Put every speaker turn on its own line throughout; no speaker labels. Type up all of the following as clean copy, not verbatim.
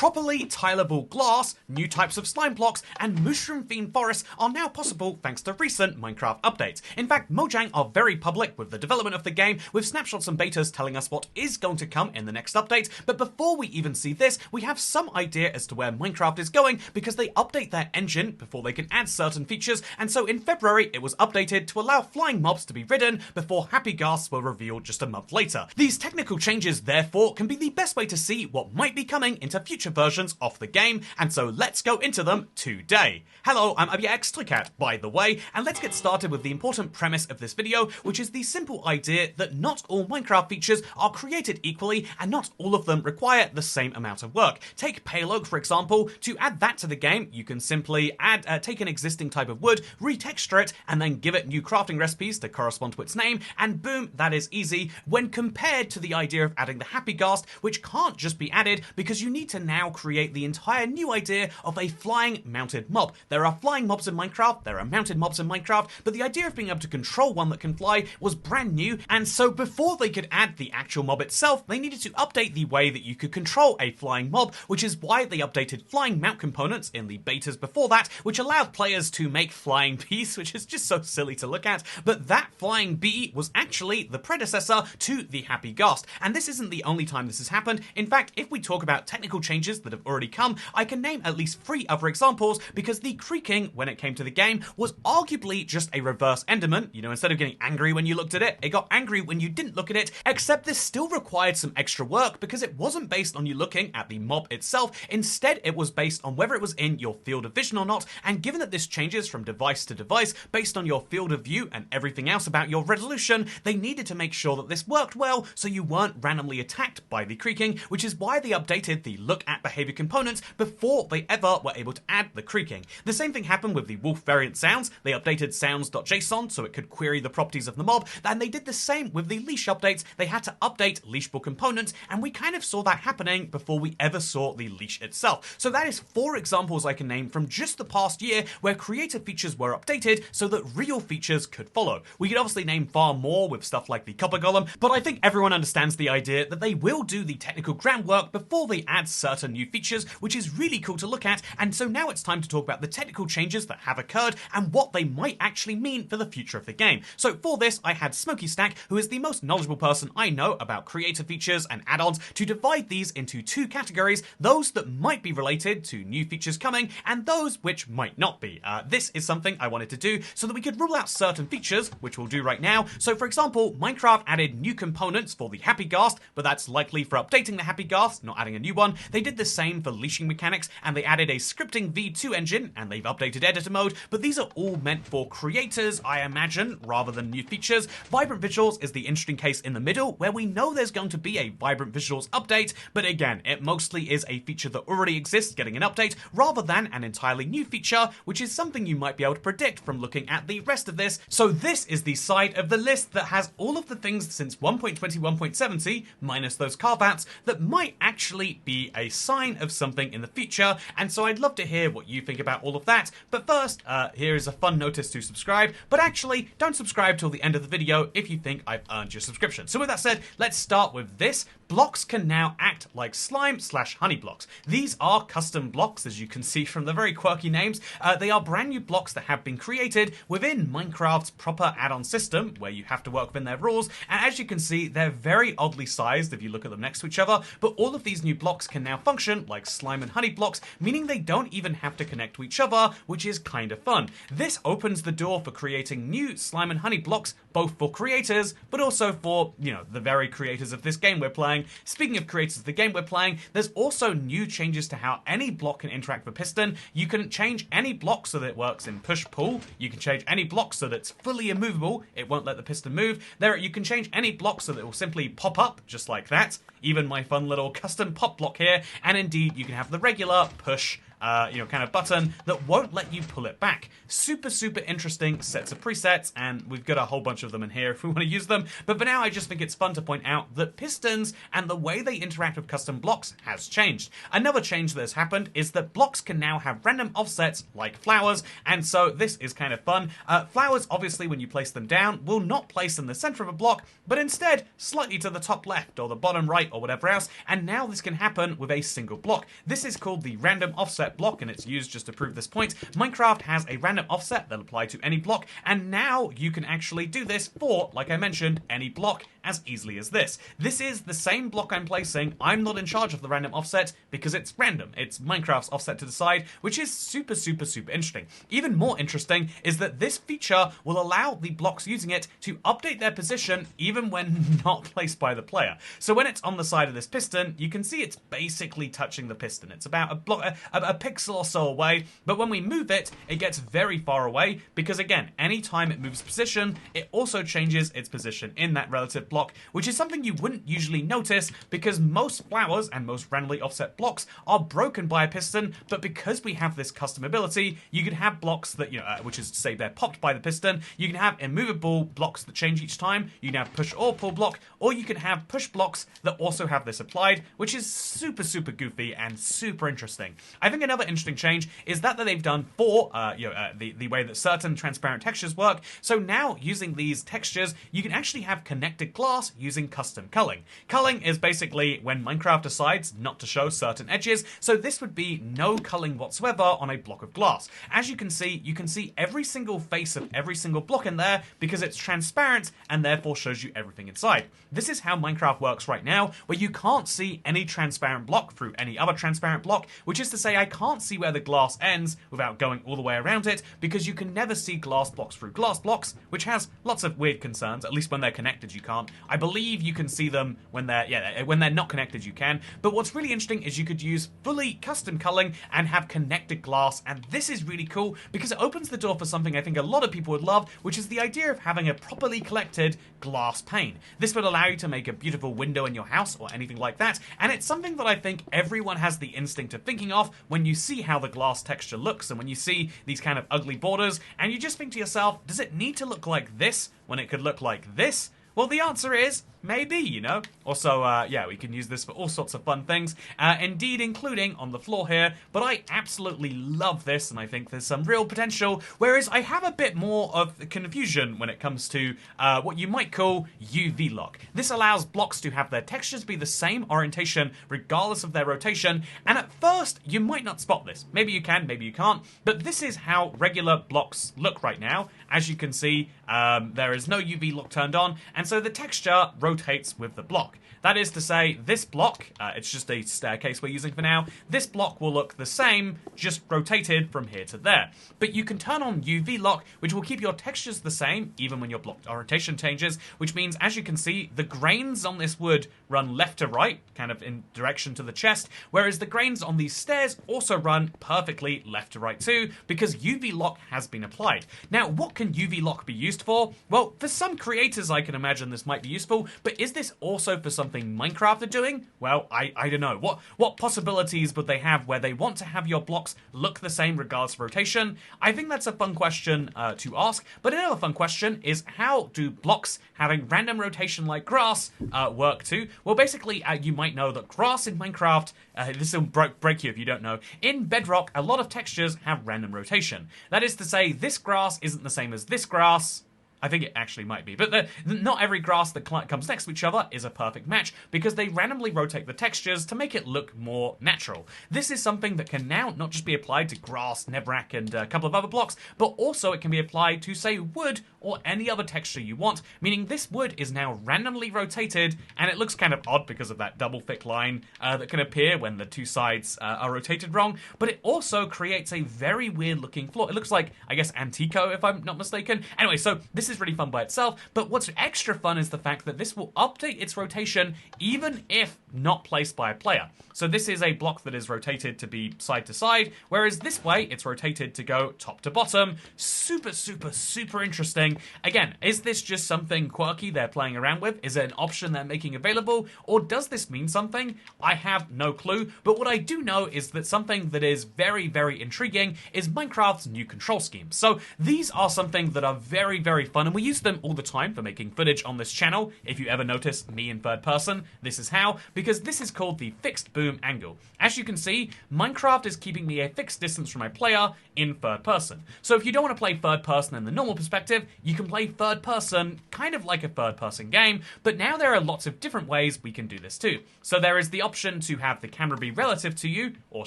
Properly tileable glass, new types of slime blocks, and mushroom-themed forests are now possible thanks to recent Minecraft updates. In fact, Mojang are very public with the development of the game, with snapshots and betas telling us what is going to come in the next update. But before we even see this, we have some idea as to where Minecraft is going because they update their engine before they can add certain features, and so in February it was updated to allow flying mobs to be ridden before happy ghasts were revealed just a month later. These technical changes, therefore, can be the best way to see what might be coming into future versions of the game, and so let's go into them today. Hello, I'm AbyaXTricat, by the way, and let's get started with the important premise of this video, which is the simple idea that not all Minecraft features are created equally, and not all of them require the same amount of work. Take Pale Oak, for example. To add that to the game, you can simply take an existing type of wood, retexture it, and then give it new crafting recipes to correspond to its name, and boom, that is easy, when compared to the idea of adding the happy ghast, which can't just be added because you need to now create the entire new idea of a flying mounted mob. There are flying mobs in Minecraft, there are mounted mobs in Minecraft, but the idea of being able to control one that can fly was brand new, and so before they could add the actual mob itself, they needed to update the way that you could control a flying mob, which is why they updated flying mount components in the betas before that, which allowed players to make flying bees, which is just so silly to look at, but that flying bee was actually the predecessor to the happy ghast, and this isn't the only time this has happened. In fact, if we talk about technical changes that have already come, I can name at least 3 other examples, because the creaking, when it came to the game, was arguably just a reverse Enderman. You know, instead of getting angry when you looked at it, it got angry when you didn't look at it, except this still required some extra work because it wasn't based on you looking at the mob itself. Instead, it was based on whether it was in your field of vision or not, and given that this changes from device to device based on your field of view and everything else about your resolution, they needed to make sure that this worked well so you weren't randomly attacked by the creaking, which is why they updated the look at behavior components before they ever were able to add the creaking. The same thing happened with the wolf variant sounds. They updated sounds.json so it could query the properties of the mob, and they did the same with the leash updates. They had to update leashable components, and we kind of saw that happening before we ever saw the leash itself. So that is 4 examples I can name from just the past year where creative features were updated so that real features could follow. We could obviously name far more with stuff like the copper golem, but I think everyone understands the idea that they will do the technical groundwork before they add certain new features, which is really cool to look at. And so now it's time to talk about the technical changes that have occurred and what they might actually mean for the future of the game. So for this, I had Smokey Stack, who is the most knowledgeable person I know about creative features and add-ons, to divide these into 2 categories, those that might be related to new features coming and those which might not be. This is something I wanted to do so that we could rule out certain features, which we'll do right now. So for example, Minecraft added new components for the happy ghast, but that's likely for updating the happy ghast, not adding a new one. They did the same for leashing mechanics, and they added a scripting v2 engine, and they've updated editor mode, but these are all meant for creators, I imagine, rather than new features. Vibrant visuals is the interesting case in the middle, where we know there's going to be a vibrant visuals update, but again, it mostly is a feature that already exists getting an update, rather than an entirely new feature, which is something you might be able to predict from looking at the rest of this. So this is the side of the list that has all of the things since 1.21.70, minus those carve-outs, that might actually be a sign of something in the future, and so I'd love to hear what you think about all of that. But first, here is a fun notice to subscribe, but actually, don't subscribe till the end of the video if you think I've earned your subscription. So with that said, let's start with this. Blocks can now act like slime/honey blocks. These are custom blocks, as you can see from the very quirky names. They are brand new blocks that have been created within Minecraft's proper add-on system, where you have to work within their rules, and as you can see, they're very oddly sized if you look at them next to each other, but all of these new blocks can now function like slime and honey blocks, meaning they don't even have to connect to each other, which is kind of fun. This opens the door for creating new slime and honey blocks, both for creators, but also for, you know, the very creators of this game we're playing. Speaking of creators of the game we're playing, there's also new changes to how any block can interact with piston. You can change any block so that it works in push-pull. You can change any block so that it's fully immovable. It won't let the piston move. You can change any block so that it will simply pop up, just like that. Even my fun little custom pop block here. And indeed, you can have the regular push kind of button that won't let you pull it back. Super, super interesting sets of presets, and we've got a whole bunch of them in here if we want to use them. But for now, I just think it's fun to point out that pistons and the way they interact with custom blocks has changed. Another change that has happened is that blocks can now have random offsets like flowers, and so this is kind of fun. Flowers, obviously, when you place them down, will not place in the center of a block, but instead slightly to the top left or the bottom right or whatever else, and now this can happen with a single block. This is called the random offset block, and it's used just to prove this point. Minecraft has a random offset that'll apply to any block, and now you can actually do this for, like I mentioned, any block as easily as this. This is the same block I'm placing. I'm not in charge of the random offset because it's random. It's Minecraft's offset to decide, which is super, super, super interesting. Even more interesting is that this feature will allow the blocks using it to update their position even when not placed by the player. So when it's on the side of this piston, you can see it's basically touching the piston. It's about a pixel or so away, but when we move it, it gets very far away because, again, anytime it moves position, it also changes its position in that relative block, which is something you wouldn't usually notice because most flowers and most randomly offset blocks are broken by a piston, but because we have this custom ability, you can have blocks that, which is to say they're popped by the piston. You can have immovable blocks that change each time. You can have push or pull block, or you can have push blocks that also have this applied, which is super, super goofy and super interesting. I think another interesting change is that they've done for the way that certain transparent textures work. So now using these textures, you can actually have connected glass using custom culling. Culling is basically when Minecraft decides not to show certain edges, so this would be no culling whatsoever on a block of glass. As you can see every single face of every single block in there because it's transparent and therefore shows you everything inside. This is how Minecraft works right now, where you can't see any transparent block through any other transparent block, which is to say I can't see where the glass ends without going all the way around it, because you can never see glass blocks through glass blocks, which has lots of weird concerns. At least when they're connected you can't. I believe you can see them when they're not connected you can, but what's really interesting is you could use fully custom culling and have connected glass, and this is really cool because it opens the door for something I think a lot of people would love, which is the idea of having a properly collected glass pane. This would allow you to make a beautiful window in your house or anything like that, and it's something that I think everyone has the instinct of thinking of when you see how the glass texture looks and when you see these kind of ugly borders, and you just think to yourself, does it need to look like this when it could look like this? Well, the answer is maybe, Also, we can use this for all sorts of fun things, indeed including on the floor here, but I absolutely love this, and I think there's some real potential, whereas I have a bit more of confusion when it comes to what you might call UV lock. This allows blocks to have their textures be the same orientation regardless of their rotation, and at first, you might not spot this. Maybe you can, maybe you can't, but this is how regular blocks look right now. As you can see, there is no UV lock turned on, and so the texture rotates with the block. That is to say, this block, it's just a staircase we're using for now, this block will look the same, just rotated from here to there. But you can turn on UV lock, which will keep your textures the same, even when your block orientation changes, which means, as you can see, the grains on this wood run left to right, kind of in direction to the chest, whereas the grains on these stairs also run perfectly left to right too, because UV lock has been applied. Now, what can UV lock be used for? Well, for some creators I can imagine this might be useful, but is this also for something Minecraft are doing? Well, I don't know. What possibilities would they have where they want to have your blocks look the same regardless of rotation? I think that's a fun question to ask, but another fun question is, how do blocks having random rotation like grass work too? Well, basically, you might know that grass in Minecraft, this will break you if you don't know, in Bedrock, a lot of textures have random rotation. That is to say, this grass isn't the same as this grass. I think it actually might be, but not every grass that comes next to each other is a perfect match because they randomly rotate the textures to make it look more natural. This is something that can now not just be applied to grass, Nebrak, and a couple of other blocks, but also it can be applied to, say, wood or any other texture you want, meaning this wood is now randomly rotated, and it looks kind of odd because of that double thick line that can appear when the two sides are rotated wrong, but it also creates a very weird looking floor. It looks like, I guess, Antico, if I'm not mistaken. Anyway, so this is really fun by itself, but what's extra fun is the fact that this will update its rotation even if not placed by a player. So this is a block that is rotated to be side to side, whereas this way it's rotated to go top to bottom. Super, super, super interesting. wondering, again, is this just something quirky they're playing around with? Is it an option they're making available? Or does this mean something? I have no clue, but what I do know is that something that is very, very intriguing is Minecraft's new control scheme. So these are something that are very, very fun, and we use them all the time for making footage on this channel. If you ever notice me in third person, this is how, because this is called the fixed boom angle. As you can see, Minecraft is keeping me a fixed distance from my player in third person. So if you don't want to play third person in the normal perspective, you can play third person kind of like a third person game, but now there are lots of different ways we can do this too. So there is the option to have the camera be relative to you, or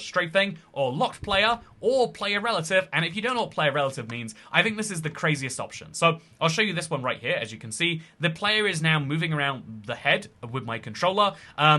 strafing, or locked player, or player relative, and if you don't know what player relative means, I think this is the craziest option. So I'll show you this one right here. As you can see, the player is now moving around the head with my controller.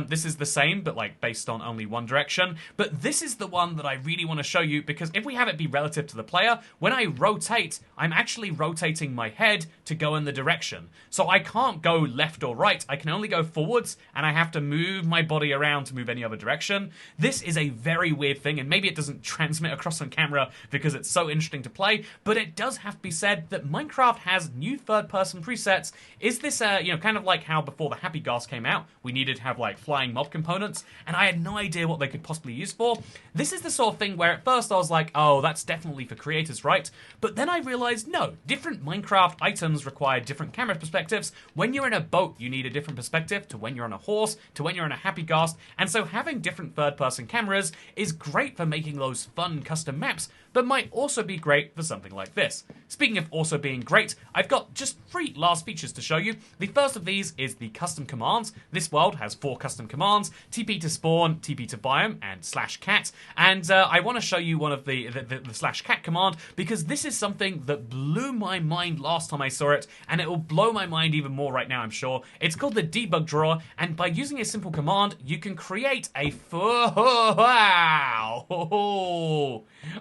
This is the same, but like based on only one direction. But this is the one that I really want to show you, because if we have it be relative to the player, when I rotate, I'm actually rotating my head to go in the direction. So I can't go left or right, I can only go forwards, and I have to move my body around to move any other direction. This is a very weird thing, and maybe it doesn't transmit across on camera because it's so interesting to play, but it does have to be said that Minecraft has new third-person presets. Is this, kind of like how before the Happy Gas came out, we needed to have, like, flying mob components, and I had no idea what they could possibly use for? This is the sort of thing where at first I was like, oh, that's definitely for creators, right? But then I realized, no, different Minecraft items require different camera perspectives. When you're in a boat, you need a different perspective to when you're on a horse, to when you're in a Happy Gas, and so having different third-person cameras is great for making those fun custom maps, but might also be great for something like this. Speaking of also being great, I've got just 3 last features to show you. The first of these is the custom commands. This world has 4 custom commands: TP to spawn, TP to biome, and /cat. And I want to show you one of the /cat command, because this is something that blew my mind last time I saw it, and it will blow my mind even more right now, I'm sure. It's called the debug drawer, and by using a simple command, you can create a wow!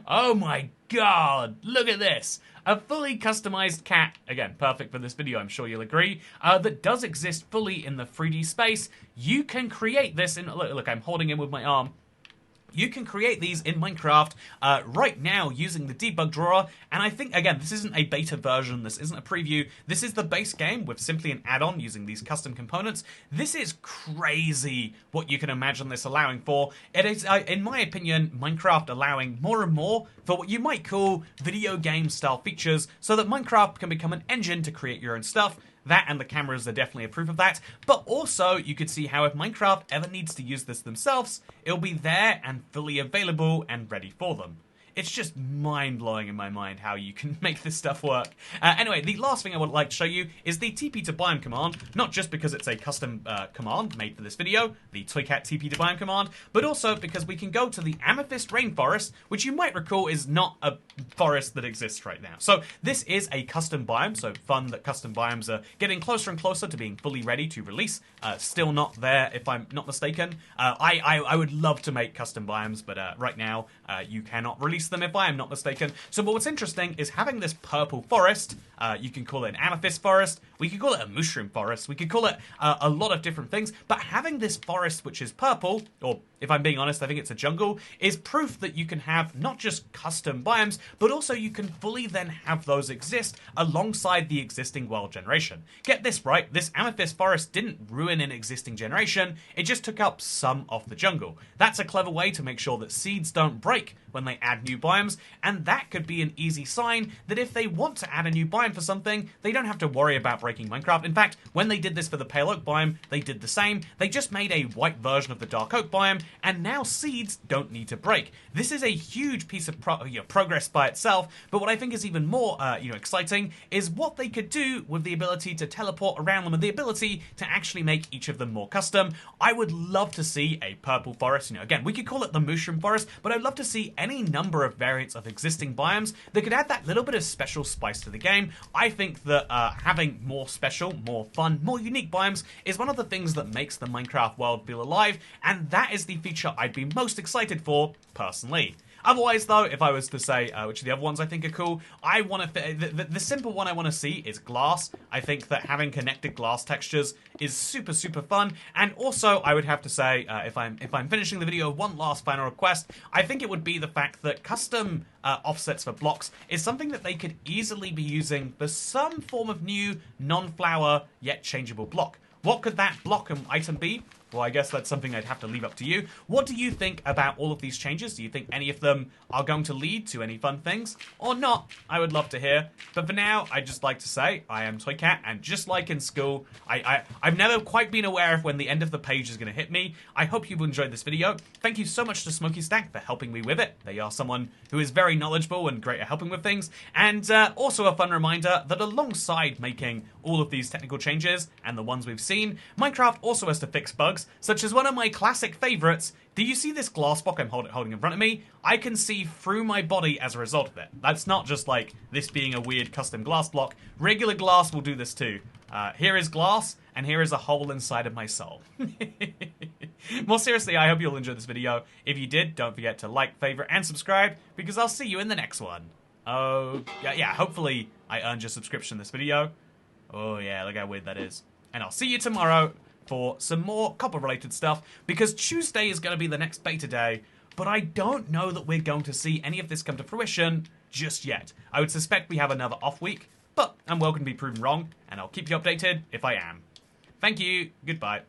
Oh my god, look at this! A fully customized cat, again, perfect for this video, I'm sure you'll agree, that does exist fully in the 3D space. You can create this in, look, I'm holding him with my arm. You can create these in Minecraft right now using the debug drawer, and I think, again, this isn't a beta version, this isn't a preview, this is the base game with simply an add-on using these custom components. This is crazy what you can imagine this allowing for. It is, in my opinion, Minecraft allowing more and more for what you might call video game style features, so that Minecraft can become an engine to create your own stuff. That and the cameras are definitely a proof of that, but also you could see how if Minecraft ever needs to use this themselves, it'll be there and fully available and ready for them. It's just mind-blowing in my mind how you can make this stuff work. Anyway, the last thing I would like to show you is the TP to biome command, not just because it's a custom command made for this video, the Toycat TP to biome command, but also because we can go to the Amethyst Rainforest, which you might recall is not a forest that exists right now. So this is a custom biome, so fun that custom biomes are getting closer and closer to being fully ready to release. Still not there, if I'm not mistaken. I would love to make custom biomes, but right now you cannot release them if I am not mistaken. So but what's interesting is having this purple forest, you can call it an amethyst forest, we could call it a mushroom forest, we could call it a lot of different things, but having this forest which is purple, or if I'm being honest, I think it's a jungle, is proof that you can have not just custom biomes, but also you can fully then have those exist alongside the existing world generation. Get this right, this amethyst forest didn't ruin an existing generation, it just took up some of the jungle. That's a clever way to make sure that seeds don't break when they add new biomes, and that could be an easy sign that if they want to add a new biome for something, they don't have to worry about breaking Minecraft. In fact, when they did this for the Pale Oak biome, they did the same. They just made a white version of the Dark Oak biome, and now seeds don't need to break. This is a huge piece of progress by itself, but what I think is even more exciting is what they could do with the ability to teleport around them and the ability to actually make each of them more custom. I would love to see a purple forest, again, we could call it the mushroom forest, but I'd love to see any number of variants of existing biomes that could add that little bit of special spice to the game. I think that having more special, more fun, more unique biomes is one of the things that makes the Minecraft world feel alive, and that is the feature I'd be most excited for, personally. Otherwise, though, if I was to say which of the other ones I think are cool, I want to the simple one I want to see is glass. I think that having connected glass textures is super fun. And also, I would have to say, if I'm finishing the video, one last final request, I think it would be the fact that custom offsets for blocks is something that they could easily be using for some form of new non-flower yet changeable block. What could that block item be? Well, I guess that's something I'd have to leave up to you. What do you think about all of these changes? Do you think any of them are going to lead to any fun things? Or not? I would love to hear. But for now, I'd just like to say, I am Toycat, and just like in school, I've never quite been aware of when the end of the page is going to hit me. I hope you've enjoyed this video. Thank you so much to Smokey Stack for helping me with it. They are someone who is very knowledgeable and great at helping with things. And also a fun reminder that alongside making all of these technical changes, and the ones we've seen, Minecraft also has to fix bugs, such as one of my classic favorites. Do you see this glass block I'm holding in front of me? I can see through my body as a result of it. That's not just like this being a weird custom glass block. Regular glass will do this too. Here is glass, and here is a hole inside of my soul. More seriously, I hope you'll enjoy this video. If you did, don't forget to like, favorite, and subscribe, because I'll see you in the next one. Oh, yeah, hopefully I earned your subscription this video. Oh yeah, look how weird that is. And I'll see you tomorrow for some more copper-related stuff, because Tuesday is going to be the next beta day, but I don't know that we're going to see any of this come to fruition just yet. I would suspect we have another off week, but I'm welcome to be proven wrong, and I'll keep you updated if I am. Thank you, goodbye.